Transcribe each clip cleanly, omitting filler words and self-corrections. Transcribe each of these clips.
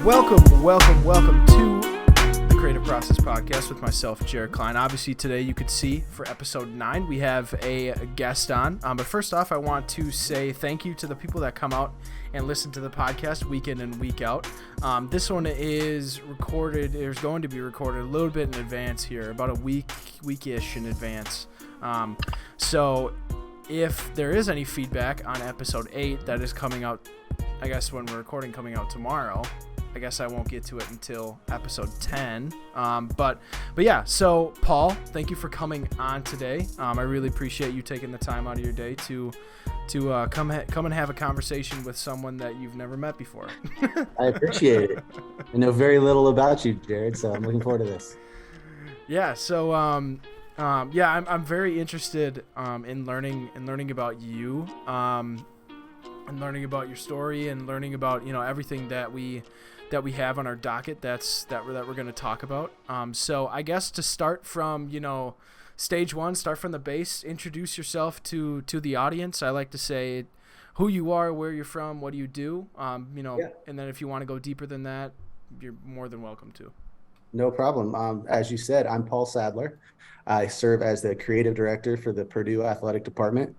Welcome to the Creative Process Podcast with myself, Jared Klein. Obviously, today you could see for episode 9, we have a guest on. But first off, I want to say thank you to the people that come out and listen to the podcast week in and week out. This one is recorded, there's going to be recorded a little bit in advance here, about a weekish in advance. So if there is any feedback on episode 8 that is coming out, I guess when we're recording, coming out tomorrow, I guess I won't get to it until episode 10. But yeah, so Paul, thank you for coming on today. I really appreciate you taking the time out of your day to come and have a conversation with someone that you've never met before. I appreciate it. I know very little about you, Jared, so I'm looking forward to this. Yeah, so I'm very interested in learning about you, and learning about your story, and learning about everything that we have on our docket that we're going to talk about. So I guess to start from stage one, start from the base, introduce yourself to the audience. I like to say who you are, where you're from, what do you do, and then if you want to go deeper than that, you're more than welcome to. No problem. As you said, I'm Paul Sadler. I serve as the creative director for the Purdue Athletic Department.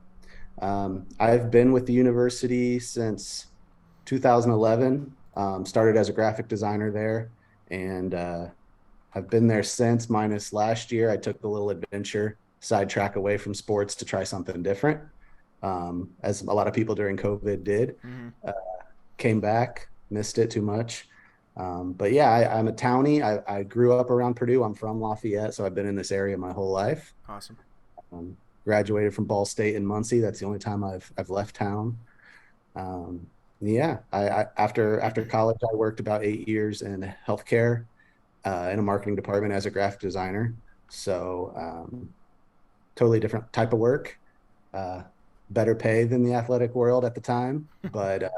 I've been with the university since 2011. Started as a graphic designer there, and I've been there since, minus last year. I took the little adventure sidetrack away from sports to try something different, as a lot of people during COVID did. Mm-hmm. Came back, missed it too much. But yeah, I'm a townie. I grew up around Purdue. I'm from Lafayette, so I've been in this area my whole life. Awesome. Graduated from Ball State in Muncie. That's the only time I've left town. After college, I worked about 8 years in healthcare, in a marketing department as a graphic designer. So totally different type of work, better pay than the athletic world at the time. But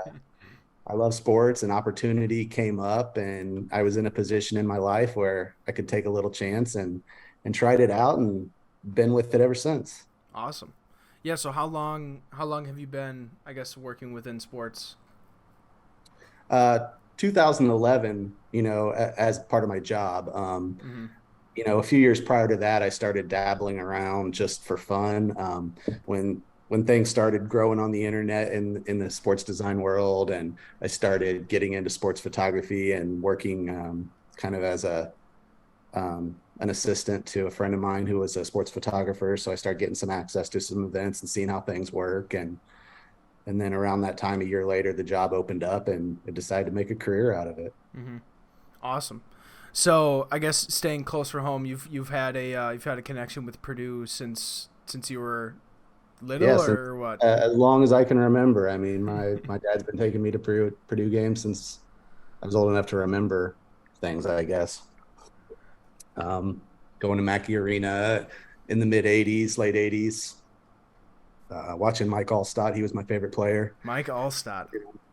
I love sports, and opportunity came up, and I was in a position in my life where I could take a little chance and tried it out, and been with it ever since. Awesome. Yeah. So how long have you been, I guess, working within sports? 2011, as part of my job. A few years prior to that, I started dabbling around just for fun. When things started growing on the internet in the sports design world, and I started getting into sports photography and working kind of as an assistant to a friend of mine who was a sports photographer. So I started getting some access to some events and seeing how things work. And then around that time, a year later, the job opened up, and I decided to make a career out of it. Mm-hmm. Awesome. So I guess staying close for home, you've had a connection with Purdue since you were little, or what? As long as I can remember. I mean, my dad's been taking me to Purdue games since I was old enough to remember things, I guess. Going to Mackey Arena in the mid '80s, late '80s. Watching Mike Allstott, he was my favorite player. Mike Allstott.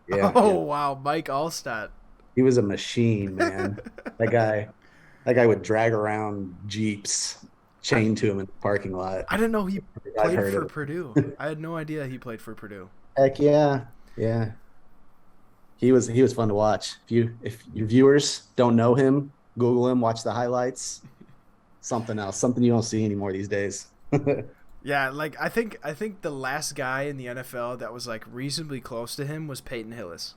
Yeah. Wow, Mike Allstott. He was a machine, man. That guy would drag around Jeeps chained to him in the parking lot. I didn't know he played for Purdue. I had no idea he played for Purdue. Heck yeah. Yeah. He was fun to watch. If your viewers don't know him, Google him, watch the highlights. Something else, something you don't see anymore these days. Yeah, like I think the last guy in the NFL that was like reasonably close to him was Peyton Hillis.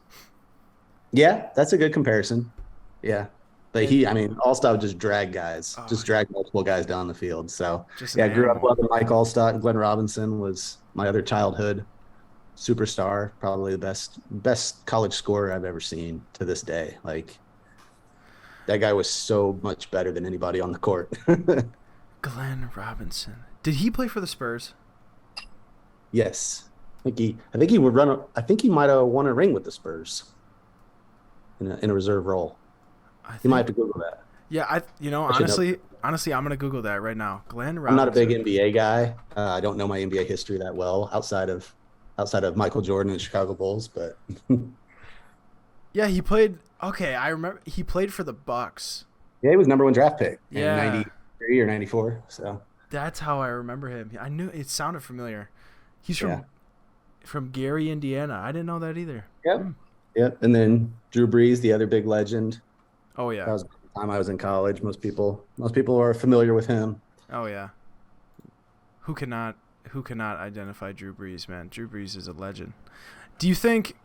Yeah, that's a good comparison. Yeah. But Allstott would just drag guys, drag multiple guys down the field. So I grew up loving Mike Allstott, and Glenn Robinson was my other childhood superstar, probably the best college scorer I've ever seen to this day. Like, that guy was so much better than anybody on the court. Glenn Robinson. Did he play for the Spurs? Yes. I think he might have won a ring with the Spurs in a reserve role. You might have to Google that. Yeah, honestly, I'm gonna Google that right now. Glenn Robinson. I'm not a big NBA guy. I don't know my NBA history that well outside of Michael Jordan and the Chicago Bulls, but yeah, he played. Okay, I remember he played for the Bucks. Yeah, he was number 1 draft pick in Yeah. 93 or 94. So That's how I remember him. I knew it sounded familiar. He's from Gary, Indiana. I didn't know that either. Yep. Yep. And then Drew Brees, the other big legend. Oh That yeah. was the time I was in college. Most people are familiar with him. Oh yeah. Who cannot who cannot identify Drew Brees, man? Drew Brees is a legend. Do you think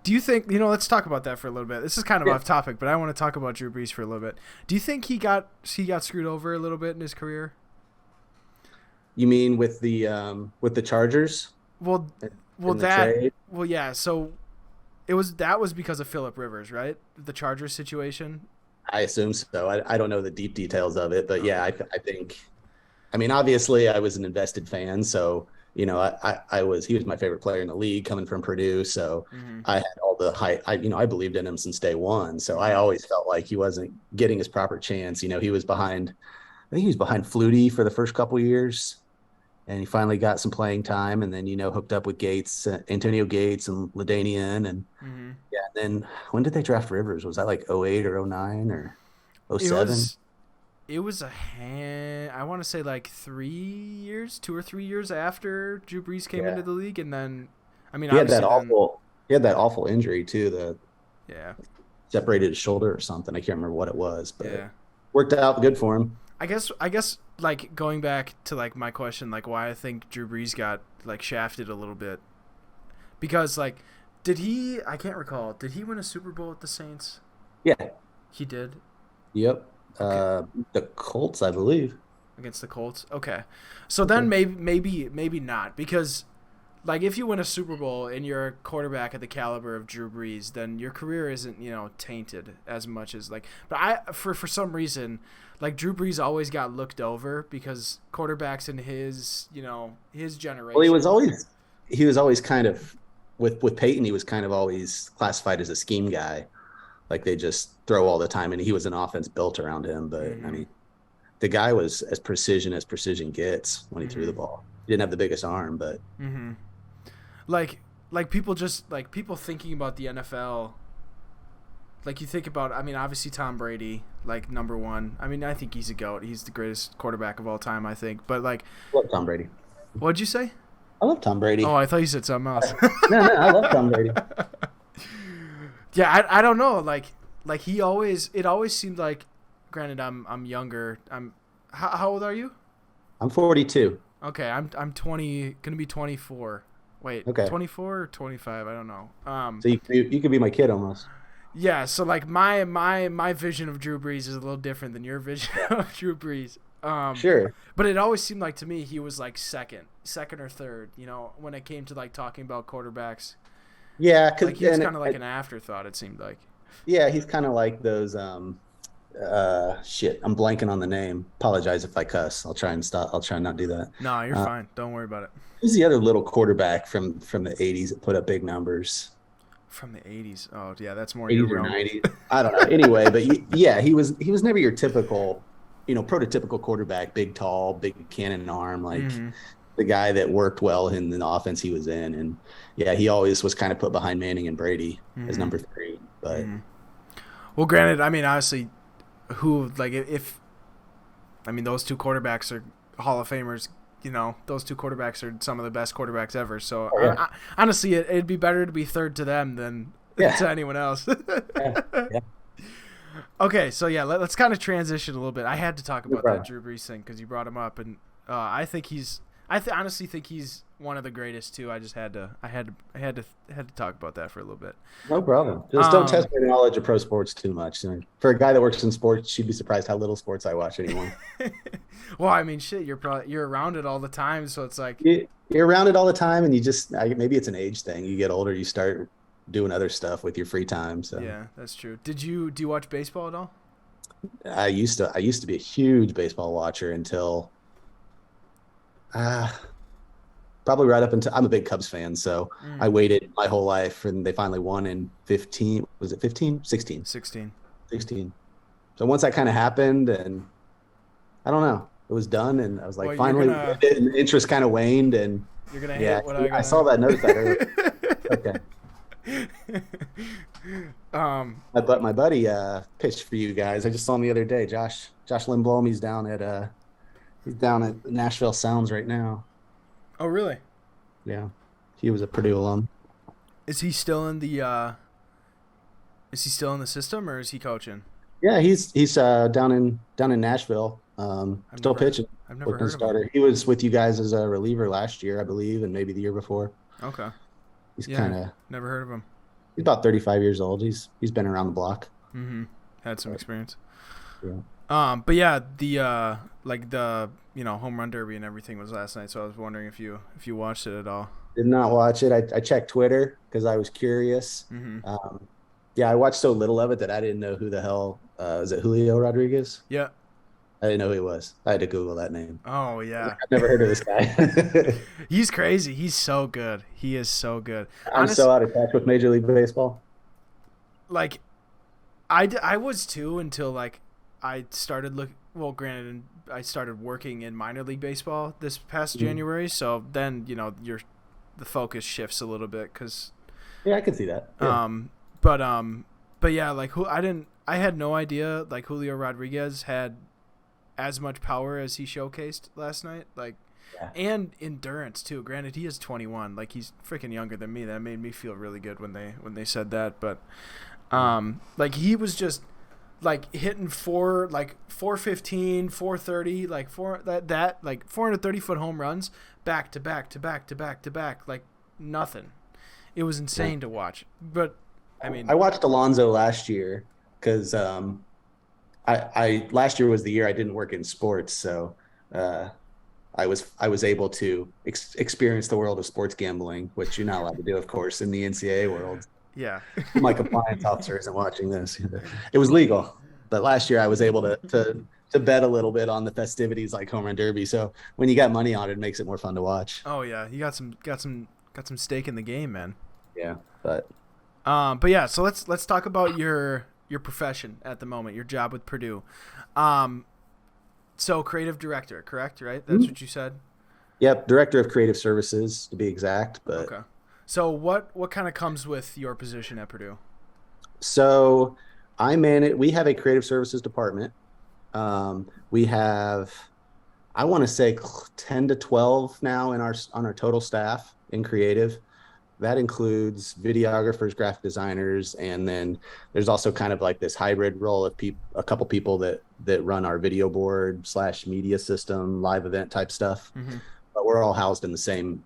let's talk about that for a little bit. This is kind of Yeah. off topic, but I want to talk about Drew Brees for a little bit. Do you think he got screwed over a little bit in his career? You mean with the Chargers Well, well in the that trade? well yeah, so that was because of Phillip Rivers, right? The Chargers situation. I assume so. I don't know the deep details of it, but yeah, Okay. I think. I mean, obviously, I was an invested fan, so I was he was my favorite player in the league coming from Purdue, so Mhm. I had all the hype. I believed in him since day one, so I Mhm. always felt like he wasn't getting his proper chance. He was behind. I think he was behind Flutie for the first couple of years, and he finally got some playing time, and then hooked up with Gates, Antonio Gates, and Ladainian, and Mhm. yeah. Then when did they draft Rivers? Was that like 08 or 09 or It 07? was it was I want to say like 3 years, 2 or 3 years after Drew Brees came into Yeah, the league, and then, I mean, he had that obviously then, awful. He had that awful injury too. The yeah, separated his shoulder or something. I can't remember what it was, but yeah. worked out good for him. I guess like going back to like my question, like why I think Drew Brees got like shafted a little bit, because like did he? I can't recall. Did he win a Super Bowl with the Saints? Yeah. He did. Yep. Okay, The Colts, I believe. against the Colts. Okay, so then Okay. maybe not, because like if you win a Super Bowl and you're a quarterback at the caliber of Drew Brees, then your career isn't tainted as much as like. But for some reason, like Drew Brees always got looked over because quarterbacks in his Well, generation. he was always kind of with Peyton. He was kind of always classified as a scheme guy. Like they just throw all the time, and he was an offense built around him. But I Mm-hmm. mean, the guy was as precision gets when he threw Mm-hmm. the ball. He didn't have the biggest arm, but Mm-hmm. Like people just like people thinking about the NFL. Like you think about, I mean, obviously Tom Brady, like number one. I mean, I think he's a goat. He's the greatest quarterback of all time, I think. But like, I love Tom Brady. what'd you say? I love Tom Oh, Brady. I thought you said something else. No, I love Tom Brady. Yeah, I don't know. Like he always, it always seemed like. Granted, I'm younger. How old are you? I'm 42. Okay, I'm 20, gonna be 24. Wait, Okay. 24 or 25? I don't know. So you could be my kid almost. Yeah. So like my vision of Drew Brees is a little different than your vision Yeah. of Drew Brees. Sure. But it always seemed like to me he was like second or third. When it came to like talking about quarterbacks, Yeah, like cause he was kind of like an afterthought. It seemed like. yeah, he's kind of like those shit. I'm blanking on the name. Apologize if I cuss. I'll try and stop. I'll try and not do that. No, you're Uh, fine. Don't worry about it. who's the other little quarterback from the 80s that put up big numbers? From the '80s. Oh yeah, that's more your 80s or realm. 90s. I don't know. Anyway, but yeah, he was never your typical, prototypical quarterback, big, tall, big cannon arm, like Mm-hmm. the guy that worked well in the offense he was in. And yeah, he always was kind of put behind Manning and Brady as Mm-hmm. number three. But Mm-hmm. Well, granted, I mean, honestly, who like if I mean those two quarterbacks are Hall of Famers. Those two quarterbacks are some of the best quarterbacks ever. So oh, yeah, honestly, it'd be better to be third to them than yeah, to anyone else. yeah, yeah, Okay, so yeah, let's kind of transition a little bit. I had to talk no about that problem. Drew Brees thing because you brought him up, and I think he's. Honestly think he's one of the greatest too. I just had to. I had to talk about that for a little bit. No problem. Just don't test Um. my knowledge of pro sports too much. For a guy that works in sports, you'd be surprised how little sports I watch anymore. Well, I mean, shit, you're around it all the time, so it's like, You're around it all the time, and maybe it's an age thing. You get older, you start doing other stuff with your free time. So yeah, that's true. Do you watch baseball at all? I used to be a huge baseball watcher until uh, probably right up until I'm a big Cubs fan. So I Mm, waited my whole life, and they finally won in 15. Was it 15? 16. 16. 16. So once that kind of happened, and I don't know, it was done, and I was like, Well, you're finally, gonna and the interest kind of waned, and you're gonna yeah, hate what I I saw that notice that earlier. Okay. um. My buddy pitched for you guys. I just saw him the other day. Josh Lindblom. He's down at Nashville Sounds right now. Oh, really? Yeah, he was a Purdue alum. Is he still in the Is he still in the system or is he coaching? Yeah, he's down in Nashville. I've Still never pitching, I've never looking heard of him. starter. He was with you guys as a reliever last year, I believe, and maybe the year before. Okay. He's Yeah, kind of never heard of him. he's about 35 years old. He's been around the block. Mm-hmm. Had some But, experience. yeah. But yeah, the like the home run derby and everything was last night, so I was wondering if you watched it at all. Did not watch it. I checked Twitter because I was curious. Mm-hmm. Yeah, I watched so little of it that I didn't know who the hell is it Julio Rodriguez? Yeah. I didn't know who he was. I had to Google that name. Oh I was like, yeah. I've never heard of this guy. He's crazy. He's so good. He is so good. I'm Honest, so out of touch with Major League Baseball. like I was too until like I started look. Well, granted, I started working in minor league baseball this past Mhm. January, so then the focus shifts a little bit because Yeah, I can see that. Yeah. um but but yeah, like who I had no idea like Julio Rodriguez had as much power as he showcased last night, like, Yeah. and endurance too. Granted, he is 21, like he's freaking younger than me. That made me feel really good when they said that. But like he was just like hitting 415, 430, like like 430-foot home runs back to back to back to back to back, like nothing. It was Yeah. insane to watch. But I I mean, watched Alonso last year because I last year was the year I didn't work in sports, so uh, I was able to experience the world of sports gambling, which you're not allowed to do, of course, in the NCAA world. yeah. My compliance officer isn't watching this. It was legal, but last year I was able to bet a little bit on the festivities like home run derby. So when you got money on it, it makes it more fun to watch. Oh yeah, you got some stake in the game, man. Yeah, but But yeah, so let's talk about your profession at the moment, your job with Purdue. Um, so creative director, correct? Right? That's what you said. yep, director of creative services to be exact. But Okay. So what kind of comes with your position at Purdue? so I manage. We have a creative services department. We have, I want to say, 10 to 12 now in our on our total staff in creative. That includes videographers, graphic designers, and then there's also kind of like this hybrid role of a couple people that run our video board slash media system, live event type stuff. Mm-hmm. But we're all housed in the same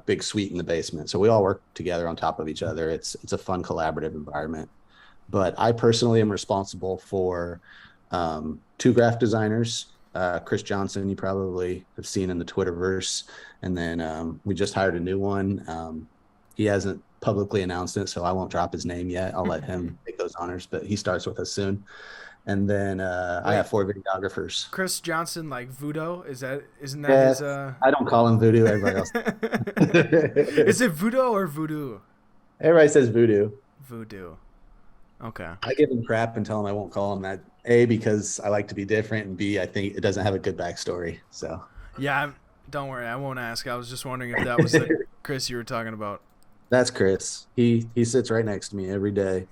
big suite in the basement, so we all work together on top of each other. It's a fun collaborative environment. But I personally am responsible for two graphic designers. Chris Johnson, you probably have seen in the Twitterverse, and then we just hired a new one. He hasn't publicly announced it, so I won't drop his name yet. I'll let him take those honors, but he starts with us soon. And then I Wait, have four videographers. Chris Johnson, like Voodoo, isn't that Yeah, his I don't call him Voodoo. Everybody else. Is it Voodoo or Voodoo? Everybody says Voodoo. Voodoo. Okay. I give him crap and tell him I won't call him that. A, because I like to be different, and B, I think it doesn't have a good backstory. So Yeah, don't worry, I won't ask. I was just wondering if that was the Chris you were talking about. that's Chris. He sits right next to me every day.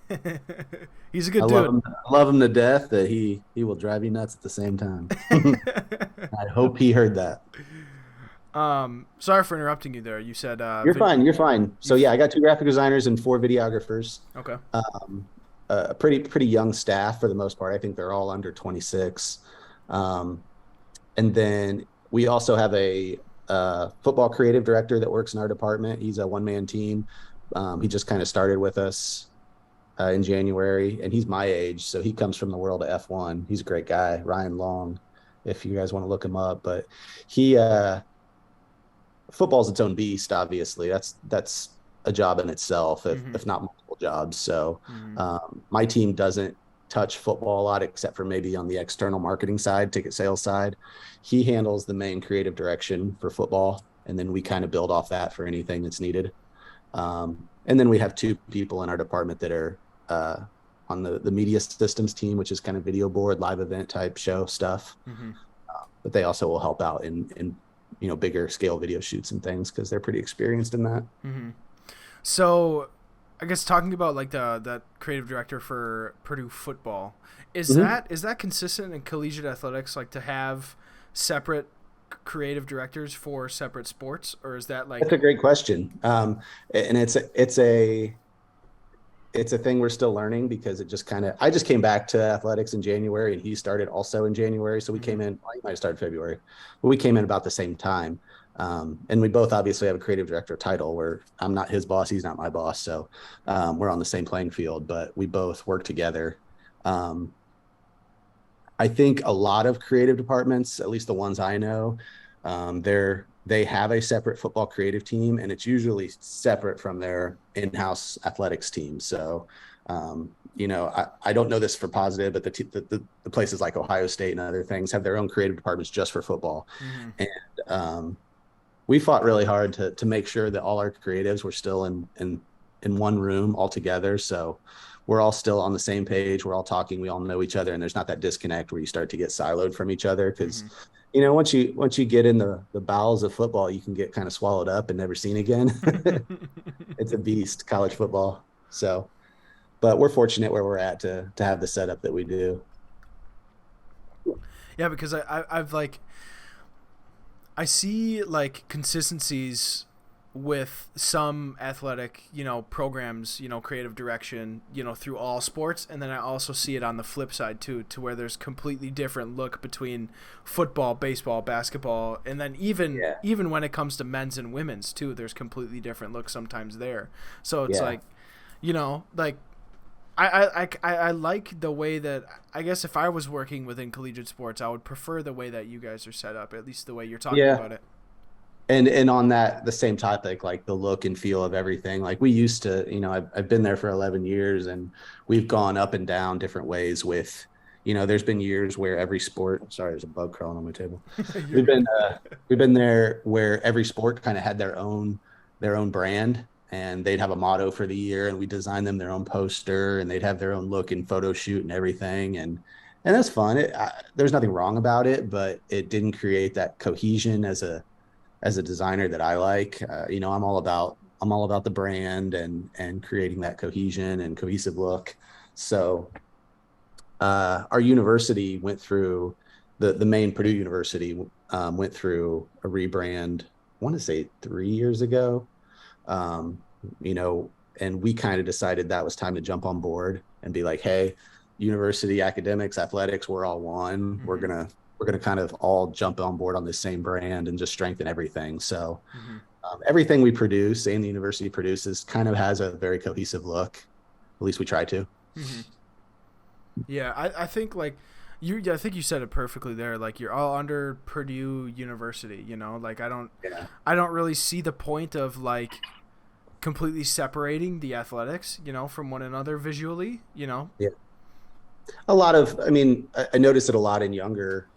He's a I good love dude. him. I love him to death. That he will drive you nuts at the same time. I hope he heard that. Sorry for interrupting you there. You said You're fine. You're fine. So yeah, I got two graphic designers and four videographers. Okay. A pretty young staff for the most part. I think they're all under 26. And then we also have a football creative director that works in our department. He's a one-man team. He just kind of started with us in January, and he's my age, so he comes from the world of F1. He's a great guy, Ryan Long, if you guys want to look him up. But he football's its own beast. Obviously, that's a job in itself, if not multiple jobs. So my team doesn't touch football a lot, except for maybe on the external marketing side, ticket sales side. He handles the main creative direction for football, and then we kind of build off that for anything that's needed. And then we have two people in our department that are on the media systems team, which is kind of video board, live event type show stuff. But they also will help out in bigger scale video shoots and things because they're pretty experienced in that. So, I guess talking about like that creative director for Purdue football, is that consistent in collegiate athletics, like to have separate creative directors for separate sports, or is that like? That's a great question, and it's it's a thing we're still learning because it just kind of, I just came back to athletics in January and he started also in January. So we Mm-hmm. came in, well, he might have started February, but we came in about the same time. And we both obviously have a creative director title where I'm not his boss, he's not my boss. So we're on the same playing field, but we both work together. Um, I think a lot of creative departments, at least the ones I know, they have a separate football creative team, and it's usually separate from their in-house athletics team. So, I don't know this for positive, but the places like Ohio State and other things have their own creative departments just for football, Mm-hmm. and we fought really hard to make sure that all our creatives were still in one room all together. So we're all still on the same page. We're all talking. We all know each other, and there's not that disconnect where you start to get siloed from each other. Because Mm-hmm. once you get in the bowels of football, you can get kind of swallowed up and never seen again. It's a beast, college football. So, but we're fortunate where we're at to have the setup that we do. Yeah, because I've like I see like consistencies with some athletic, programs, creative direction, through all sports, and then I also see it on the flip side too, to where there's completely different look between football, baseball, basketball, and then even Yeah, even when it comes to men's and women's too, there's completely different looks sometimes there. So it's yeah. like, like I like the way that I guess if I was working within collegiate sports, I would prefer the way that you guys are set up, at least the way you're talking Yeah. about it. And on that, the same topic, like the look and feel of everything, like we used to, I've been there for 11 years and we've gone up and down different ways with, there's been years where every sport, sorry, there's a bug crawling on my table. You're We've good. been, we've been there where every sport kind of had their own brand, and they'd have a motto for the year, and we designed them their own poster, and they'd have their own look and photo shoot and everything. And that's fun. There's nothing wrong about it, but it didn't create that cohesion as a designer that I like. I'm all about the brand and creating that cohesion and cohesive look. So our university went through the main Purdue University went through a rebrand. I want to say 3 years ago. Um, you know, and we kind of decided that was time to jump on board and be like, hey, university academics, athletics, we're all one. We're Mm-hmm. gonna we're gonna kind of all jump on board on this same brand and just strengthen everything. So Mm-hmm. everything we produce and the university produces kind of has a very cohesive look. At least we try to. Mm-hmm. Yeah, I think like I think you said it perfectly there. Like you're all under Purdue University, Like Yeah. I don't really see the point of like completely separating the athletics, from one another visually. Yeah. I mean, I notice it a lot in younger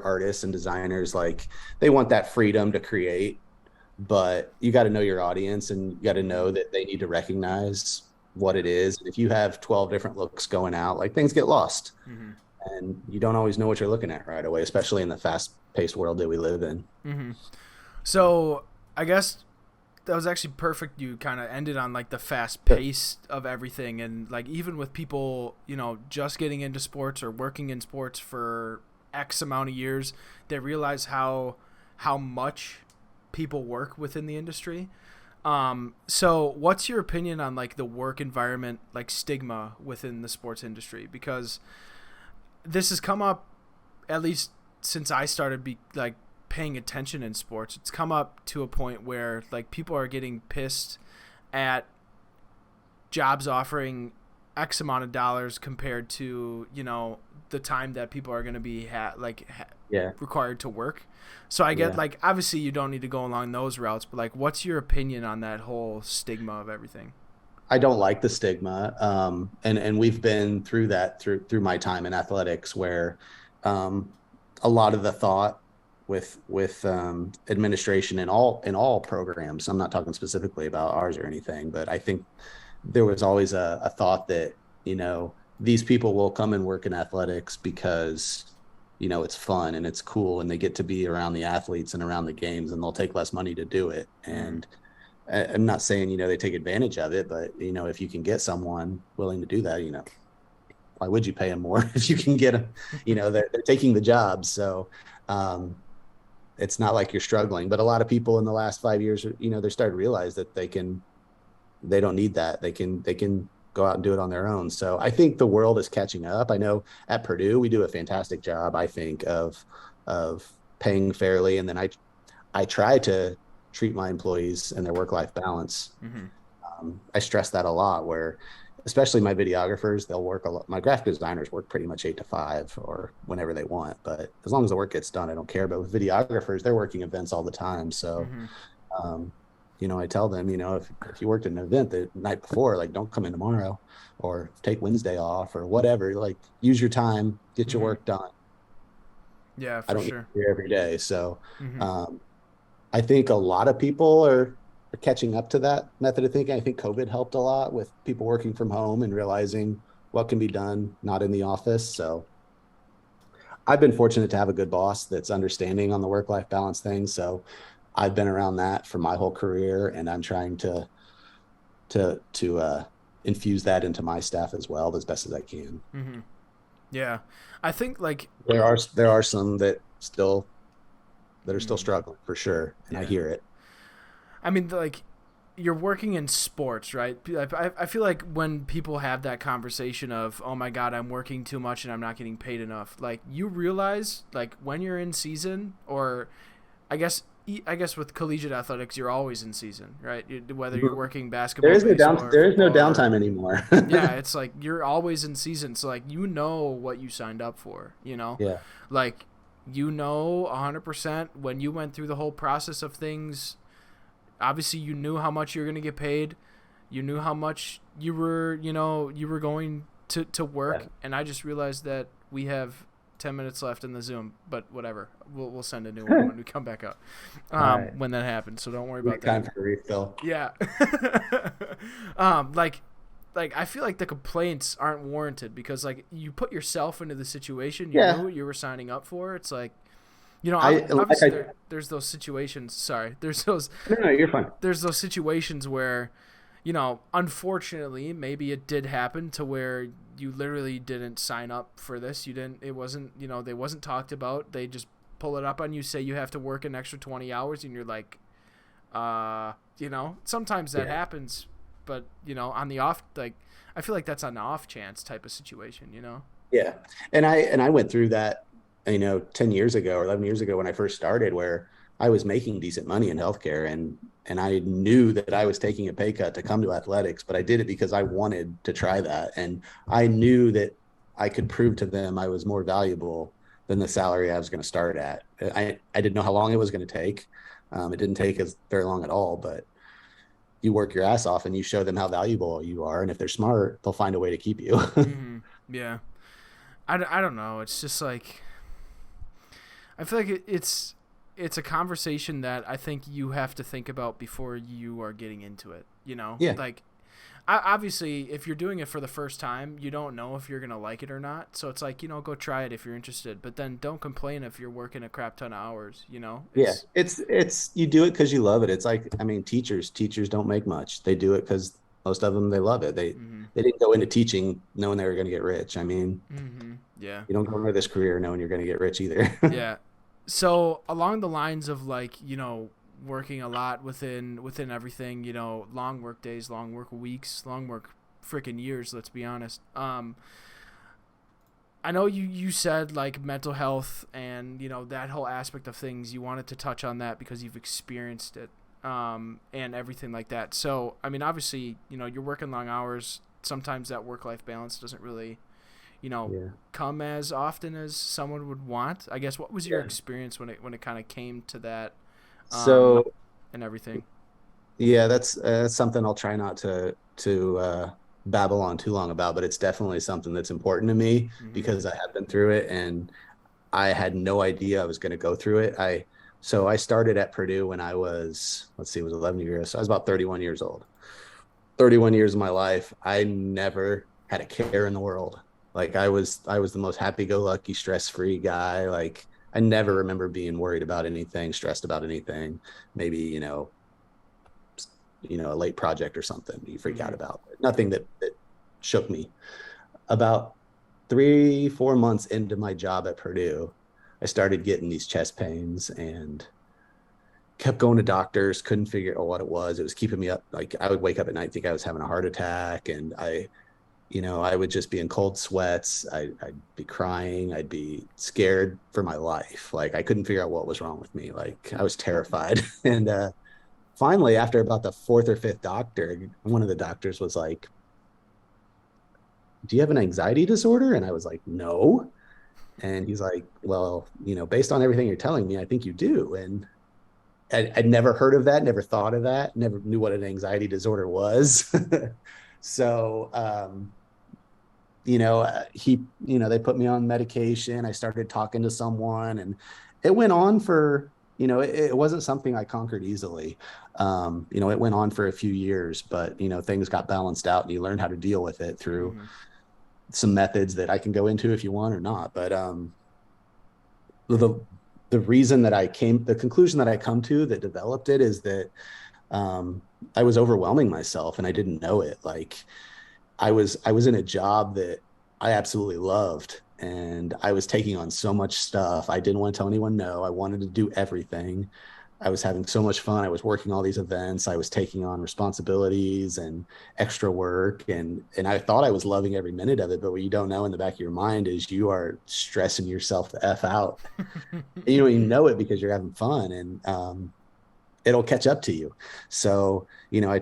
artists and designers. Like they want that freedom to create, but you got to know your audience and you got to Mm-hmm. know that they need to recognize what it is. And if you have 12 different looks going out, like things get lost Mm-hmm. and you don't always know what you're looking at right away, especially in the fast paced world that we live in. Mm-hmm. So I guess that was actually perfect. You kind of ended on like the fast pace of everything, and like even with people, just getting into sports or working in sports for X amount of years, they realize how much people work within the industry. So what's your opinion on like the work environment, like stigma within the sports industry? Because this has come up at least since I started like paying attention in sports. It's come up to a point where like people are getting pissed at jobs offering X amount of dollars compared to the time that people are going to be Yeah. required to work. So I get Yeah. like obviously you don't need to go along those routes, but like what's your opinion on that whole stigma of everything? I don't like the stigma. And we've been through that through my time in athletics where um, a lot of the thought with administration in all programs. I'm not talking specifically about ours or anything, but I think there was always a thought that, these people will come and work in athletics because, it's fun and it's cool and they get to be around the athletes and around the games and they'll take less money to do it. Mm-hmm. And I'm not saying, they take advantage of it, but, if you can get someone willing to do that, why would you pay them more if you can get them, they're taking the job. So, um, it's not like you're struggling, but a lot of people in the last 5 years, they're starting to realize that they don't need that. They can go out and do it on their own. So I think the world is catching up. I know at Purdue we do a fantastic job, I think, of paying fairly, and then I try to treat my employees and their work-life balance. Mm-hmm. I stress that a lot, where especially my videographers, they'll work a lot. My graphic designers work pretty much 8 to 5 or whenever they want, but as long as the work gets done, I don't care. But with videographers, they're working events all the time. So, Mm-hmm. um, I tell them, if you worked at an event the night before, like don't come in tomorrow or take Wednesday off or whatever, like use your time, get your Mm-hmm. work done. Yeah, I for don't need to sure. be here every day. So, Mm-hmm. um, I think a lot of people are catching up to that method of thinking. I think COVID helped a lot with people working from home and realizing what can be done not in the office. So I've been fortunate to have a good boss that's understanding on the work-life balance thing. So I've been around that for my whole career, and I'm trying to infuse that into my staff as well as best as I can. Mm-hmm. Yeah, I think like There are some that are still mm, struggling for sure, and I yeah. hear it. I mean, like you're working in sports, right? I feel like when people have that conversation of, oh my God, I'm working too much and I'm not getting paid enough, like you realize, like when you're in season, or I guess I guess with collegiate athletics, you're always in season, right? Whether you're working basketball, baseball, or There is no football, or downtime anymore. yeah, it's like you're always in season. So like you know what you signed up for, Yeah. like you know 100% when you went through the whole process of things. Obviously, you knew how much you were going to get paid. You knew how much you were going to Yeah. work. And I just realized that we have 10 minutes left in the Zoom, but whatever. We'll send a new one when we come back up, All right. when that happens. So don't worry about Make time that. for a refill. Yeah. Like I feel like the complaints aren't warranted because like you put yourself into the situation. You knew Yeah. what you were signing up for. It's like, I like obviously I there's those situations. Sorry, there's those No, you're fine. situations where, unfortunately, maybe it did happen to where you literally didn't sign up for this. You didn't. It wasn't. They wasn't talked about. They just pull it up on you, say you have to work an extra 20 hours, and you're like, sometimes that Yeah. happens, but on the off, like, I feel like that's an off chance type of situation. Yeah. And I went through that, 10 years ago or 11 years ago when I first started, where I was making decent money in healthcare, and I knew that I was taking a pay cut to come to athletics, but I did it because I wanted to try that. And I knew that I could prove to them I was more valuable than the salary I was going to start at. I didn't know how long it was going to take. It didn't take as very long at all, but you work your ass off and you show them how valuable you are. And if they're smart, they'll find a way to keep you. Mm-hmm. Yeah. I don't know. It's just like I feel like it's a conversation that I think you have to think about before you are getting into it. Yeah. Like obviously, if you're doing it for the first time, you don't know if you're gonna like it or not. So it's like go try it if you're interested, but then don't complain if you're working a crap ton of hours. Yeah. It's It's you do it because you love it. It's like, teachers don't make much. They do it because most of them, they love it. mm-hmm, They didn't go into teaching knowing they were going to get rich. mm-hmm, yeah, You don't go into this career knowing you're going to get rich either. yeah. So along the lines of like working a lot within everything, long work days, long work weeks, long work freaking years. Let's be honest. I know you said like mental health and that whole aspect of things. You wanted to touch on that because you've experienced it, and everything like that. So I mean, obviously, you're working long hours. Sometimes that work-life balance doesn't really, Yeah. come as often as someone would want. I guess what was your Yeah. experience when it kind of came to that, um, So and everything? yeah, that's something I'll try not to babble on too long about, but it's definitely something that's important to me Mm-hmm. because I have been through it, and I had no idea I was going to go through it. I started at Purdue when I was, let's see, it was 11 years. So I was about 31 years old. 31 years of my life, I never had a care in the world. Like I was the most happy-go-lucky, stress-free guy. Like I never remember being worried about anything, stressed about anything. Maybe, a late project or something you freak out Mm-hmm. about. Nothing that shook me. About 3, 4 months into my job at Purdue, I started getting these chest pains and kept going to doctors, couldn't figure out what it was. It was keeping me up. Like I would wake up at night, think I was having a heart attack. And I would just be in cold sweats. I'd be crying. I'd be scared for my life. Like I couldn't figure out what was wrong with me. Like I was terrified. And finally, after about the fourth or fifth doctor, one of the doctors was like, "Do you have an anxiety disorder?" And I was like, "No." And he's like, "Well, based on everything you're telling me, I think you do." And I'd never heard of that, never thought of that, never knew what an anxiety disorder was. So, they put me on medication. I started talking to someone, and it went on for, it wasn't something I conquered easily. It went on for a few years, but, things got balanced out and you learn how to deal with it through Mm-hmm. some methods that I can go into if you want or not. But, the, the reason that the conclusion that I come to that developed it is that, um, I was overwhelming myself and I didn't know it. Like, I was in a job that I absolutely loved, and I was taking on so much stuff. I didn't want to tell anyone no. I wanted to do everything. I was having so much fun. I was working all these events. I was taking on responsibilities and extra work, and I thought I was loving every minute of it. But what you don't know in the back of your mind is you are stressing yourself the f out. And you don't even know it because you're having fun, and it'll catch up to you. So, I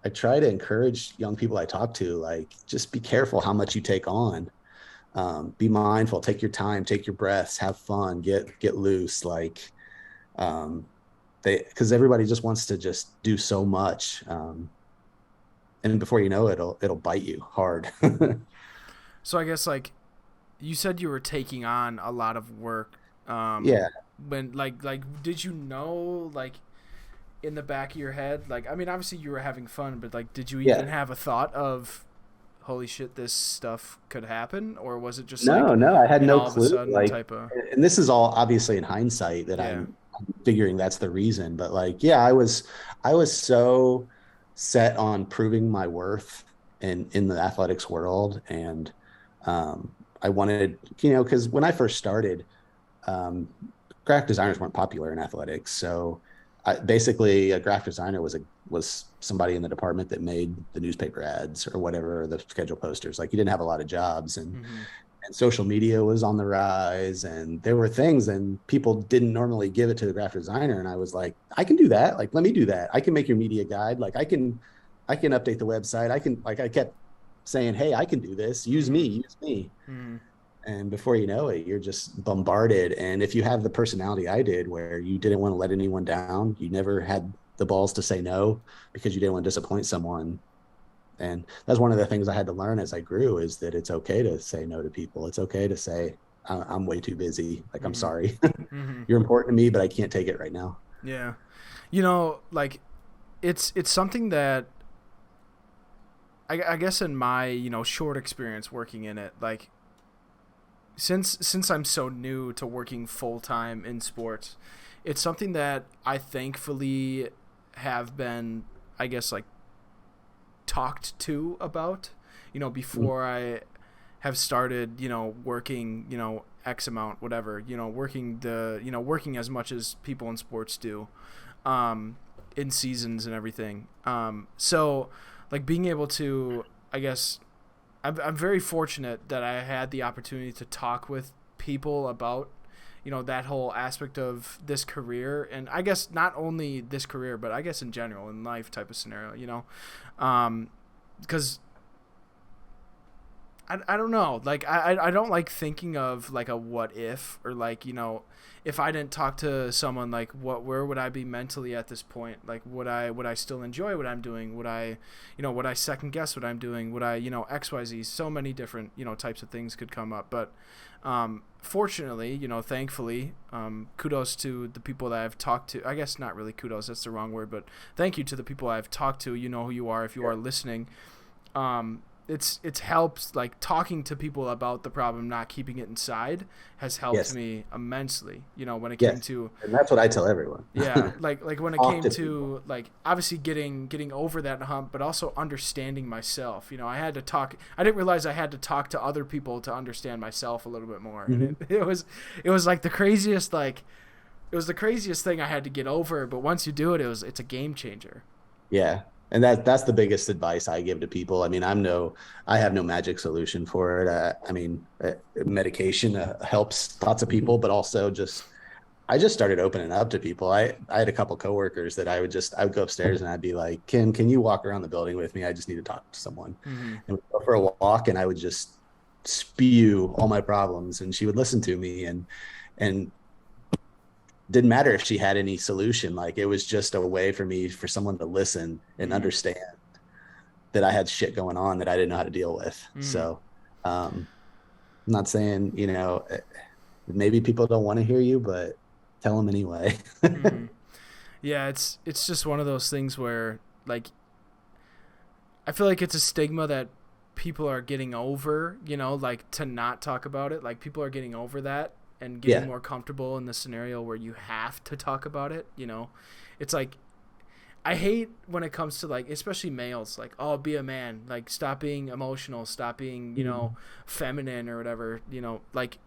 try to encourage young people I talk to, like, just be careful how much you take on. Be mindful, take your time, take your breaths, have fun, get loose. Like, um, because everybody just wants to just do so much. And before you know it, it'll bite you hard. So I guess like you said you were taking on a lot of work. Yeah. When like did you know like in the back of your head, like, I mean, obviously you were having fun, but like did you even Yeah. have a thought of holy shit, this stuff could happen, or was it just like No, no, I had an no all of a clue. sudden Like, type of and this is all obviously in hindsight that yeah. I'm figuring that's the reason. But like, yeah, I was so set on proving my worth in the athletics world, and I wanted, because when I first started, um, graphic designers weren't popular in athletics. So basically, a graphic designer was somebody in the department that made the newspaper ads or whatever, or the schedule posters. Like you didn't have a lot of jobs, Mm-hmm. and social media was on the rise, and there were things, and people didn't normally give it to the graphic designer. And I was like, I can do that. Like, let me do that. I can make your media guide. Like, I can update the website. I kept saying, hey, I can do this. Use me, Mm-hmm. use me. Mm-hmm. And before you know it, you're just bombarded. And if you have the personality I did, where you didn't want to let anyone down, you never had the balls to say no because you didn't want to disappoint someone. And that's one of the things I had to learn as I grew, is that it's okay to say no to people. It's okay to say, I'm way too busy. Like, I'm Mm-hmm. sorry. Mm-hmm. You're important to me, but I can't take it right now. Yeah. Like it's something that I guess in my short experience working in it, like since I'm so new to working full time in sports, it's something that I thankfully have been, I guess, like talked to about, Mm. before I have started, working, X amount, whatever, working as much as people in sports do, in seasons and everything. So like being able to, I guess, I'm very fortunate that I had the opportunity to talk with people about that whole aspect of this career, and I guess not only this career but I guess in general in life type of scenario, because I don't know, like I don't like thinking of like a what if, or like if I didn't talk to someone, like where would I be mentally at this point, like would I still enjoy what I'm doing, would I second guess what I'm doing, would I XYZ, so many different types of things could come up. But fortunately, thankfully, kudos to the people that I've talked to. I guess not really kudos, that's the wrong word, but thank you to the people I've talked to. You know who you are if you are listening. It's helped, like talking to people about the problem, not keeping it inside, has helped Yes. me immensely, when it came Yes. to And that's what I tell everyone. yeah, like when it Talk came to people. to like obviously getting over that hump, but also understanding myself. I had to talk. I didn't realize I had to talk to other people to understand myself a little bit more, and Mhm. it was like the craziest, like it was the craziest thing I had to get over. But once you do it, it's a game changer. Yeah. And that's the biggest advice I give to people. I mean, I have no magic solution for it. I mean, medication helps lots of people, but also I just started opening up to people. I had a couple coworkers that I would go upstairs and I'd be like, Kim, can you walk around the building with me? I just need to talk to someone. Mm-hmm. And we'd go for a walk and I would just spew all my problems and she would listen to me and didn't matter if she had any solution. Like it was just a way for someone to listen and Mm-hmm. understand that I had shit going on that I didn't know how to deal with. Mm-hmm. So, I'm not saying, maybe people don't want to hear you, but tell them anyway. Mm-hmm. Yeah, it's just one of those things where like I feel like it's a stigma that people are getting over, like to not talk about it. Like people are getting over that and getting Yeah. more comfortable in the scenario where you have to talk about it. It's like I hate when it comes to like especially males, like, oh, be a man, like stop being emotional, stop being, feminine or whatever, like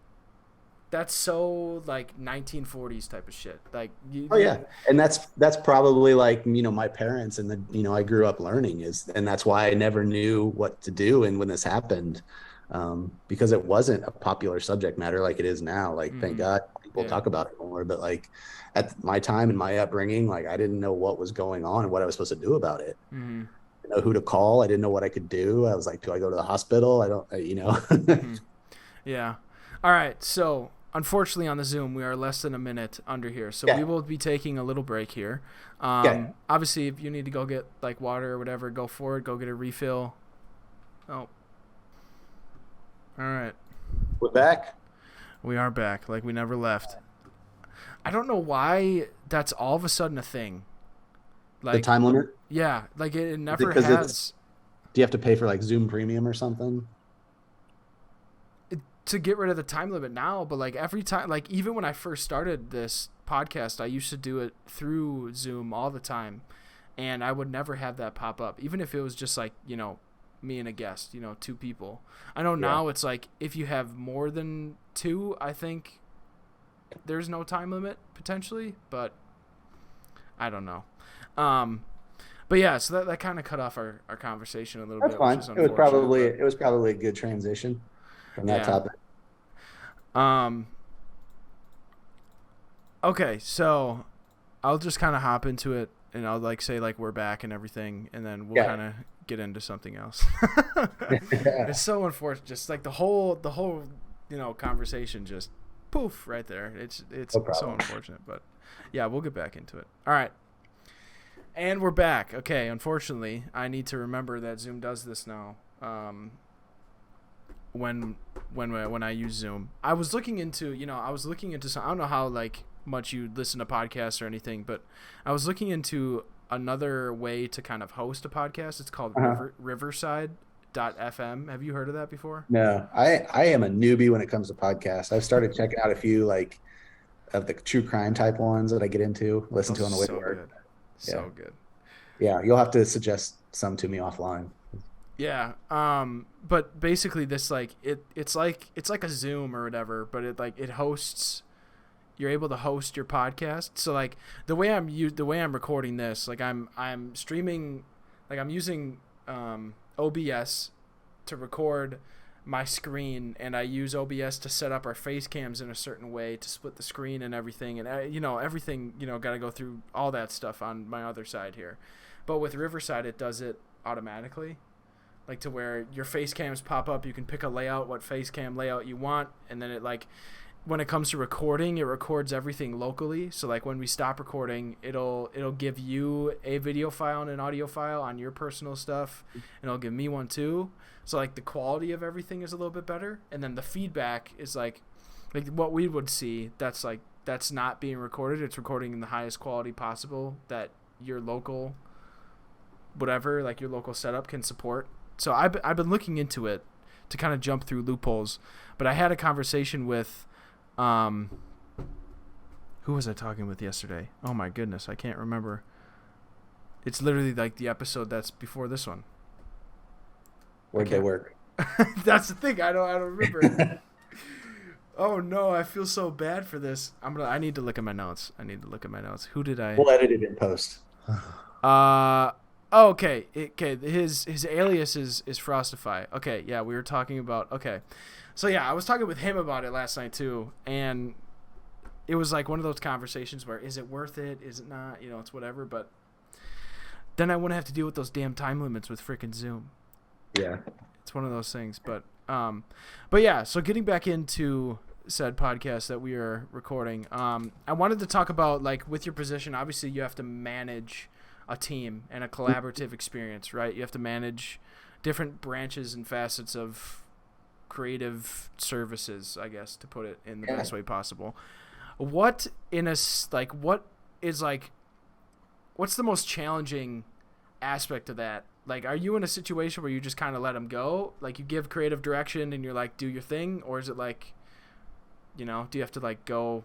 that's so like 1940s type of shit. Like Oh yeah. And that's probably like, my parents and I grew up learning and that's why I never knew what to do. And when this happened, because it wasn't a popular subject matter like it is now, like, thank mm-hmm. God people Yeah. talk about it more, but like at my time and my upbringing, like I didn't know what was going on and what I was supposed to do about it. Mm-hmm. I didn't know who to call. I didn't know what I could do. I was like, do I go to the hospital? I don't. Mm-hmm. Yeah. All right. So, unfortunately, on the Zoom, we are less than a minute under here. So, we Yeah. will be taking a little break here. Yeah. Obviously, if you need to go get like water or whatever, go for it. Go get a refill. Oh. All right. We're back. We are back. Like we never left. I don't know why that's all of a sudden a thing. The Like, time limit? yeah, like it never Because has. do you have to pay for like Zoom Premium or something? To get rid of the time limit now, but like every time, like even when I first started this podcast, I used to do it through Zoom all the time, and I would never have that pop up, even if it was just like me and a guest, two people. I know now it's like if you have more than two, I think there's no time limit potentially, but I don't know. But yeah, so that kind of cut off our conversation a little That's bit, which fine. is It was unfortunate. probably a good transition from that Yeah. topic. Um. Okay, so I'll just kind of hop into it, and I'll like say like we're back and everything, and then we'll Yeah. kind of get into something else. It's so unfortunate, just like the whole conversation just poof right there. It's No so problem. unfortunate, but yeah, we'll get back into it. All right. And we're back. Okay, unfortunately, I need to remember that Zoom does this now. When I use Zoom, I was looking into some. I don't know how like much you listen to podcasts or anything, but I was looking into another way to kind of host a podcast. It's called Riverside.fm. Have you heard of that before? No, I am a newbie when it comes to podcasts. I've started checking out a few like of the true crime type ones that I get into, listen to on the way to So work. good, Yeah. so good. Yeah, you'll have to suggest some to me offline. Yeah. But basically this like it's like a Zoom or whatever, but it hosts. You're able to host your podcast. So like the way I'm recording this, like I'm streaming, like I'm using OBS to record my screen, and I use OBS to set up our face cams in a certain way to split the screen and everything, and everything got to go through all that stuff on my other side here. But with Riverside, it does it automatically, like to where your face cams pop up. You can pick a layout, what face cam layout you want, and then it like when it comes to recording, it records everything locally. So like when we stop recording, it'll give you a video file and an audio file on your personal stuff, and it'll give me one too. So like the quality of everything is a little bit better, and then the feedback is like what we would see. That's not being recorded. It's recording in the highest quality possible that your local whatever, like your local setup can support. So I've been looking into it to kind of jump through loopholes, but I had a conversation with who was I talking with yesterday? Oh my goodness, I can't remember. It's literally like the episode that's before this one. Where'd they work? That's the thing. I don't remember. Oh no, I feel so bad for this. I need to look at my notes. Who did I? We'll edit it in post. Oh, okay. Okay. His alias is Frostify. Okay. Yeah, we were talking about. Okay. So yeah, I was talking with him about it last night too, and it was like one of those conversations where is it worth it? Is it not? You know, it's whatever. But then I wouldn't have to deal with those damn time limits with freaking Zoom. Yeah. It's one of those things. But yeah. So getting back into said podcast that we are recording, I wanted to talk about, like, with your position. Obviously, you have to manage a team and a collaborative experience, right? You have to manage different branches and facets of creative services, I guess, to put it in the best way possible. What is like, what's the most challenging aspect of that? Like, are you in a situation where you just kind of let them go? Like, you give creative direction and you're like, do your thing? Or is it like, you know, do you have to like go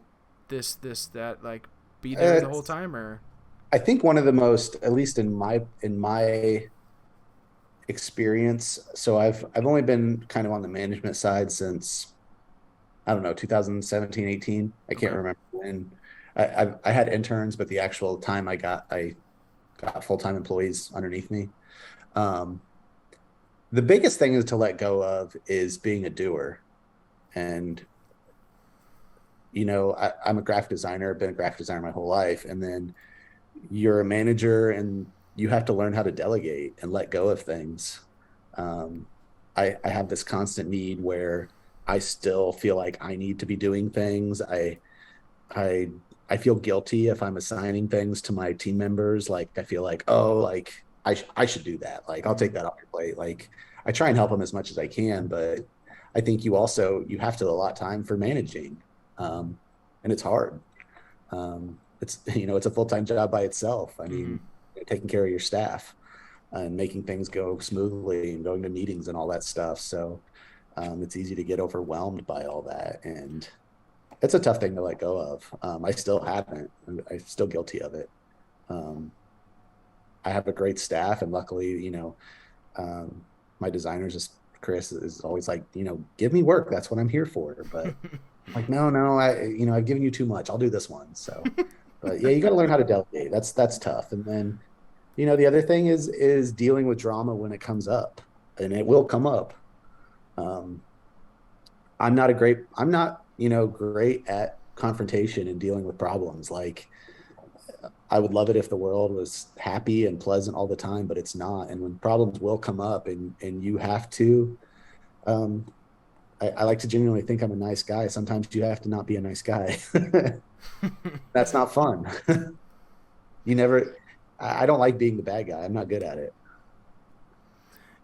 this, that, like be there the whole time? Or I think one of the most, at least in my experience, so I've only been kind of on the management side since, I don't know, 2017, 18. I can't okay. remember when. I had interns, but the actual time I got full-time employees underneath me. Um, the biggest thing is to let go of is being a doer. And, I'm a graphic designer, I've been a graphic designer my whole life. And then you're a manager and you have to learn how to delegate and let go of things. Um, I have this constant need where I still feel like I need to be doing things. I I feel guilty if I'm assigning things to my team members. Like I feel like, oh, like I should do that. Like I'll take that off your plate. Like I try and help them as much as I can, but I think you have to allot time for managing, and it's hard. It's it's a full time job by itself. I Mm-hmm. mean, taking care of your staff and making things go smoothly and going to meetings and all that stuff. So it's easy to get overwhelmed by all that, and it's a tough thing to let go of. I still haven't. I'm still guilty of it. Um, I have a great staff, and luckily, my designers is Chris is always like, give me work. That's what I'm here for. But I'm like, no, I've given you too much. I'll do this one. So, but yeah, you got to learn how to delegate. That's tough. And then, the other thing is dealing with drama when it comes up, and it will come up. Um, I'm not, great at confrontation and dealing with problems. Like I would love it if the world was happy and pleasant all the time, but it's not. And when problems will come up and you have to, um, I like to genuinely think I'm a nice guy. Sometimes you have to not be a nice guy. That's not fun. You never, I don't like being the bad guy. I'm not good at it.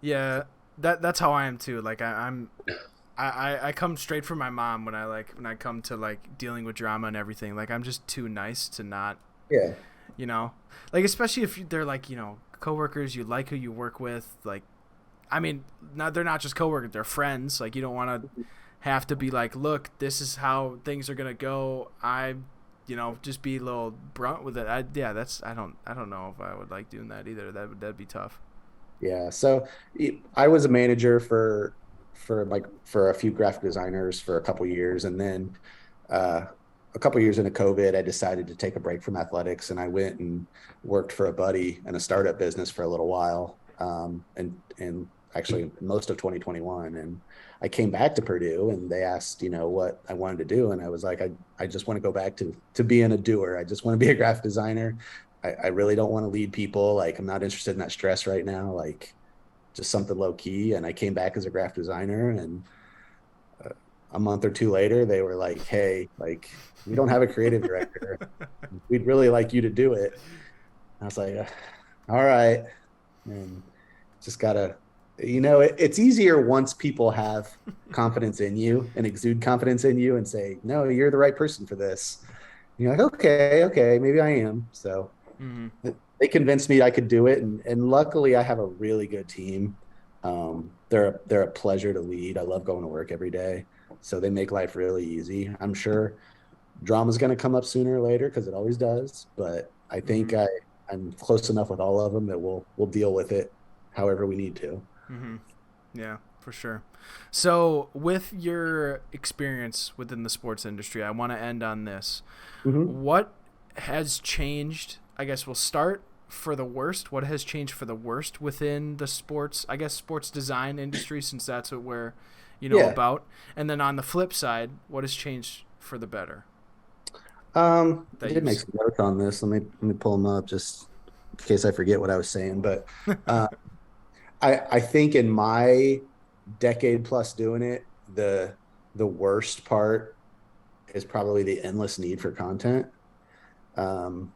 Yeah, that's how I am too. Like I come straight from my mom when I come to like dealing with drama and everything. Like I'm just too nice to not, Yeah. you know, like especially if they're like, coworkers, you like who you work with. Like, I mean, they're not just coworkers, they're friends. Like you don't want to have to be like, look, this is how things are gonna go. Just be a little brunt with it. I don't know if I would like doing that either. That'd be tough. Yeah. So I was a manager for a few graphic designers for a couple years, and then uh, a couple years into COVID, I decided to take a break from athletics, and I went and worked for a buddy in a startup business for a little while, and actually most of 2021. And I came back to Purdue, and they asked, what I wanted to do, and I was like, I just want to go back to being a doer. I just want to be a graphic designer. I really don't want to lead people. Like I'm not interested in that stress right now. Like just something low key. And I came back as a graphic designer, and a month or two later, they were like, "Hey, like we don't have a creative director. We'd really like you to do it." And I was like, "All right," and just gotta, it's easier once people have confidence in you and exude confidence in you and say, "No, you're the right person for this." And you're like, "Okay, maybe I am." So Mm-hmm. they convinced me I could do it, and luckily I have a really good team. They're a pleasure to lead. I love going to work every day, so they make life really easy. I'm sure drama's going to come up sooner or later because it always does, but I Mm-hmm. think I'm close enough with all of them that we'll deal with it however we need to. Mm-hmm. Yeah, for sure. So, with your experience within the sports industry, I want to end on this. Hmm. What has changed? I guess we'll start for the worst? What has changed for the worst within the sports, I guess, sports design industry, since that's what we're, Yeah. about? And then on the flip side, what has changed for the better I that did you've make seen? some notes on this. Let me pull them up just in case I forget what I was saying. But uh, I think in my decade plus doing it, the worst part is probably the endless need for content. Um,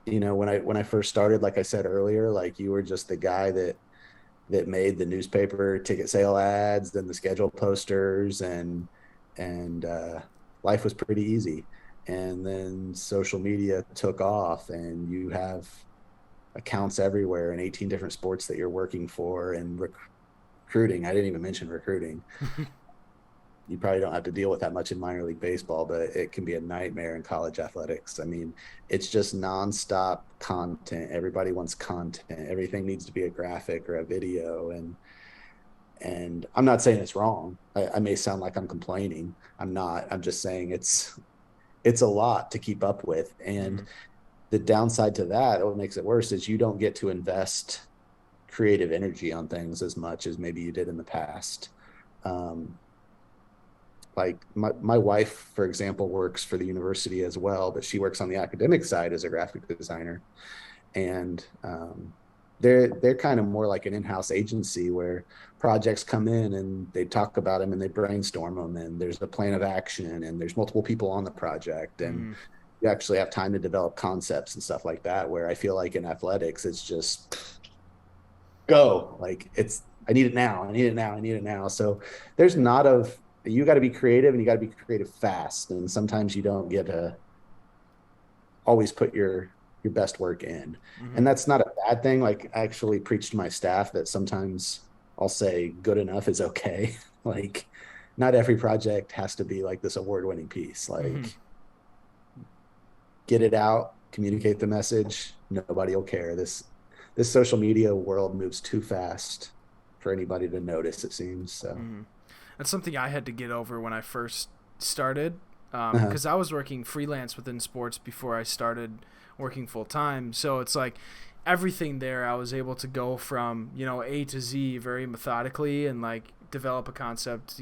when I first started, like I said earlier, like you were just the guy that made the newspaper ticket sale ads, then the schedule posters, and life was pretty easy. And then social media took off, and you have accounts everywhere in 18 different sports that you're working for, and recruiting. I didn't even mention recruiting. You probably don't have to deal with that much in minor league baseball, but it can be a nightmare in college athletics. I mean, it's just nonstop content. Everybody wants content. Everything needs to be a graphic or a video. And I'm not saying it's wrong. I may sound like I'm complaining. I'm not. I'm just saying it's a lot to keep up with. And Mm-hmm. the downside to that, what makes it worse, is you don't get to invest creative energy on things as much as maybe you did in the past. Um, like my wife, for example, works for the university as well, but she works on the academic side as a graphic designer. And they're kind of more like an in-house agency where projects come in and they talk about them and they brainstorm them, and there's a plan of action and there's multiple people on the project, and Mm-hmm. you actually have time to develop concepts and stuff like that, where I feel like in athletics it's just go, like it's I need it now, I need it now, I need it now. So there's not of you got to be creative, and you got to be creative fast, and sometimes you don't get to always put your best work in. Mm-hmm. And that's not a bad thing. Like I actually preach to my staff that sometimes I'll say good enough is okay. Like not every project has to be like this award-winning piece. Mm-hmm. Like get it out, communicate the message, nobody will care. This social media world moves too fast for anybody to notice, it seems. So Mm-hmm. That's something I had to get over when I first started, uh-huh. because I was working freelance within sports before I started working full time. So it's like everything there, I was able to go from A to Z very methodically and like develop a concept,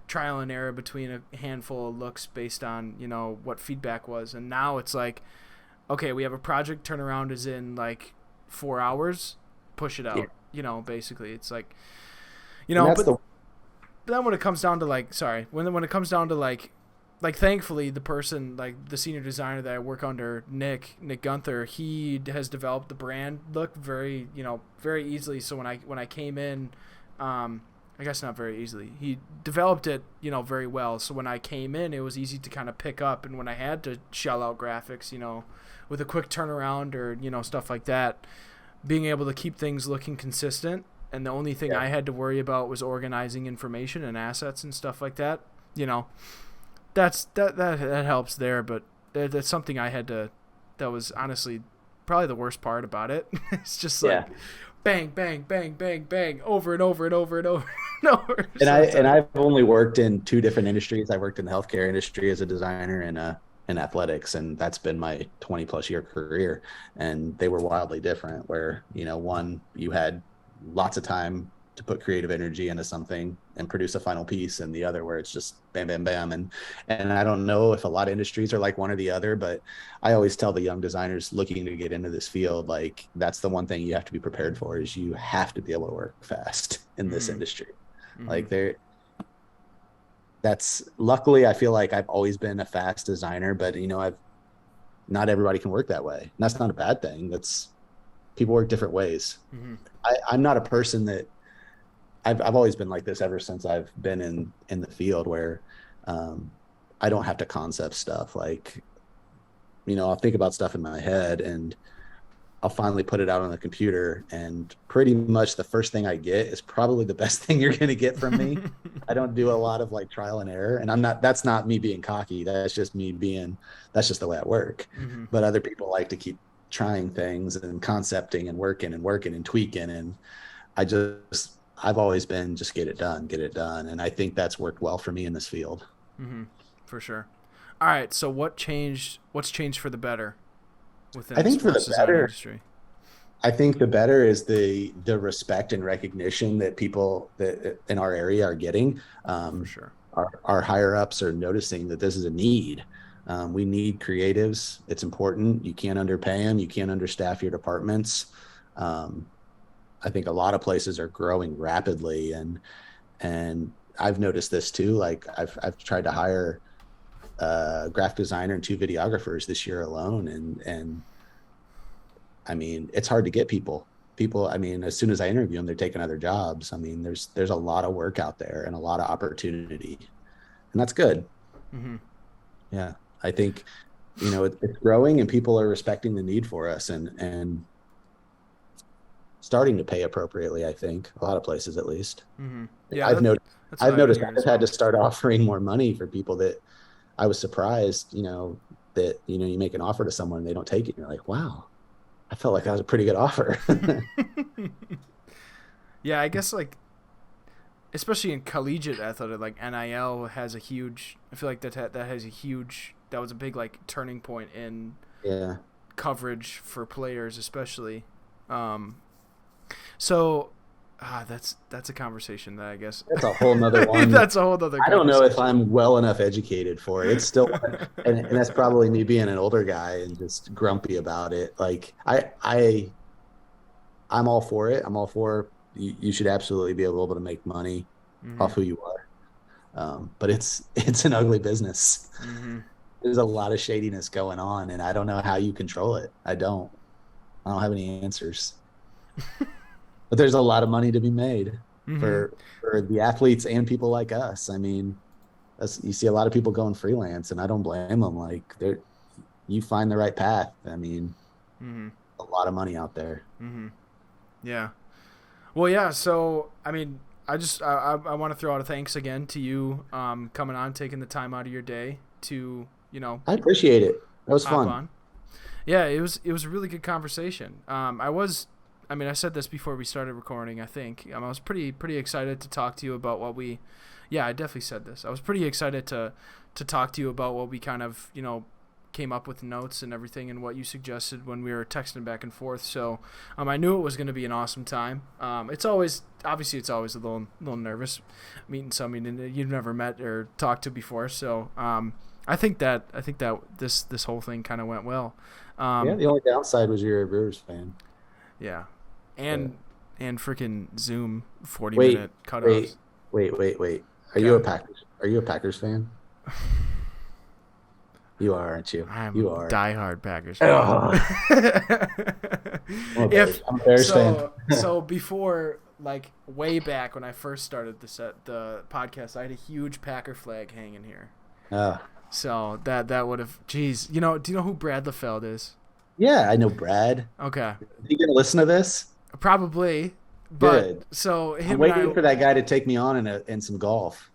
trial and error between a handful of looks based on what feedback was. And now it's like, okay, we have a project, turnaround is in like 4 hours, push it Yeah. out. Basically, it's like And that's but the then when it comes down to like when it comes down to like thankfully the person, like the senior designer that I work under, Nick Gunther, he has developed the brand look very very easily. So when I came in, I guess not very easily, he developed it very well. So when I came in, it was easy to kind of pick up, and when I had to shell out graphics with a quick turnaround or stuff like that, being able to keep things looking consistent. And the only thing yeah. I had to worry about was organizing information and assets and stuff like that. You know, that helps there, but that's something I had to. That was honestly probably the worst part about it. It's just like Yeah. bang, bang, bang, bang, bang, over and over and over and over and over. And So I it's and like, I've only worked in two different industries. I worked in the healthcare industry as a designer and in athletics, and that's been my 20 plus year career. And they were wildly different. Where one you had lots of time to put creative energy into something and produce a final piece, and the other where it's just bam, bam, bam. And I don't know if a lot of industries are like one or the other, but I always tell the young designers looking to get into this field, like that's the one thing you have to be prepared for, is you have to be able to work fast in this mm-hmm, industry. mm-hmm, Like there, that's luckily I feel like I've always been a fast designer, but I've not everybody can work that way. And that's not a bad thing. That's people work different ways. mm-hmm, I'm not a person that I've always been like this ever since I've been in the field where um, I don't have to concept stuff. Like, I'll think about stuff in my head and I'll finally put it out on the computer, and pretty much the first thing I get is probably the best thing you're going to get from me. I don't do a lot of like trial and error, and that's not me being cocky. That's just the way I work. mm-hmm, But other people like to keep trying things and concepting and working and tweaking. And I've always been just get it done, get it done. And I think that's worked well for me in this field. mm-hmm, for sure. All right, so what's changed for the better? within I the think for the sports design better. industry. I think the better is the respect and recognition that people that in our area are getting. For sure. Our higher ups are noticing that this is a need. We need creatives. It's important. You can't underpay them. You can't understaff your departments. Um, I think a lot of places are growing rapidly, and I've noticed this too. Like I've tried to hire a graphic designer and two videographers this year alone, and I mean, it's hard to get people. People, I mean, as soon as I interview them, they're taking other jobs. I mean, there's a lot of work out there and a lot of opportunity, and that's good. Mm-hmm. Yeah, I think, it's growing and people are respecting the need for us and starting to pay appropriately. I think a lot of places, at least. Mm-hmm. Yeah, I've noticed. that's what I've I've been noticed hearing I've as had well. to start offering more money for people that I was surprised. That you make an offer to someone and they don't take it. And you're like, wow, I felt like that was a pretty good offer. Yeah, I guess like especially in collegiate athletic, like NIL has a huge. I feel like that has a huge. That was a big like turning point in Yeah. coverage for players, especially. So, that's a conversation that I guess That's a whole nother one. that's a whole other. I don't know if I'm well enough educated for it. It's still, and that's probably me being an older guy and just grumpy about it. Like I'm all for it. I'm all for you should absolutely be able to make money Mm-hmm. off who you are. But it's an ugly business. Mm-hmm. There's a lot of shadiness going on, and I don't know how you control it. I don't have any answers. But there's a lot of money to be made Mm-hmm. for the athletes and people like us. I mean, you see a lot of people going freelance, and I don't blame them. Like you find the right path. I mean, Mm-hmm. a lot of money out there. Mm-hmm. Yeah. Well, yeah. So, I mean, I want to throw out a thanks again to you, coming on, taking the time out of your day to, I appreciate it. That was hop fun. on. Yeah, it was a really good conversation. I said this before we started recording. I think I was pretty excited to talk to you about what we. Yeah, I definitely said this. I was pretty excited to talk to you about what we kind of came up with notes and everything and what you suggested when we were texting back and forth. So I knew it was going to be an awesome time. It's always a little nervous meeting somebody you've never met or talked to before. So I think that this whole thing kind of went well. Yeah, the only downside was you're a Brewers fan. Yeah, But and freaking Zoom 40 wait, minute cutoffs. wait. Okay. Are you a Packers fan? You are, aren't you? I'm You a are. diehard Packers fan. I'm a Bears fan. So before, like way back when I first started the podcast, I had a huge Packer flag hanging here. Oh. So that would have, geez, do you know who Brad LaFeld is? Yeah, I know Brad. Okay, Are you gonna listen to this? probably, but Good. so I'm him waiting and for that guy to take me on in some golf.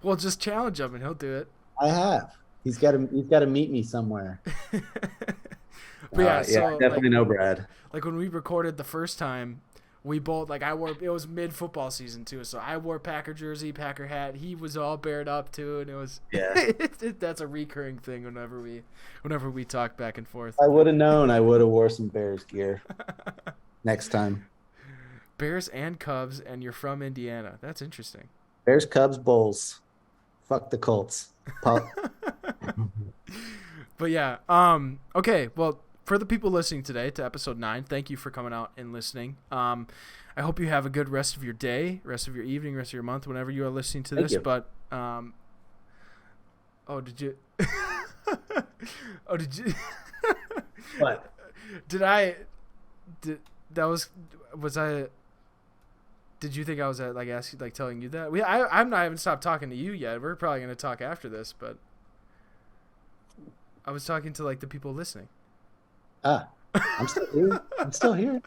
well, just challenge him and he'll do it. I have. He's got to meet me somewhere. But yeah, Yeah, so I definitely know Brad. like when we recorded the first time, we both I wore, it was mid football season too, so I wore Packer jersey, Packer hat. He was all bared up too, and it was Yeah. that's a recurring thing whenever we talk back and forth. I would have known. I would have wore some Bears gear next time. Bears and Cubs, and you're from Indiana. That's interesting. Bears, Cubs, Bulls. Fuck the Colts. But yeah, okay. Well, for the people listening today to episode 9, thank you for coming out and listening. I hope you have a good rest of your day, rest of your evening, rest of your month, whenever you are listening to this. You. But, did you? Oh, did you? What? Did you think I was telling you that? I'm not even stopped talking to you yet. We're probably gonna talk after this, but I was talking to the people listening. I'm still here. I'm still here.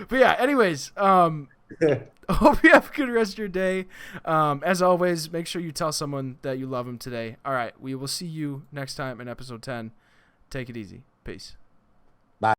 But yeah, anyways, hope you have a good rest of your day. As always, make sure you tell someone that you love them today. All right, we will see you next time in episode 10. Take it easy. Peace.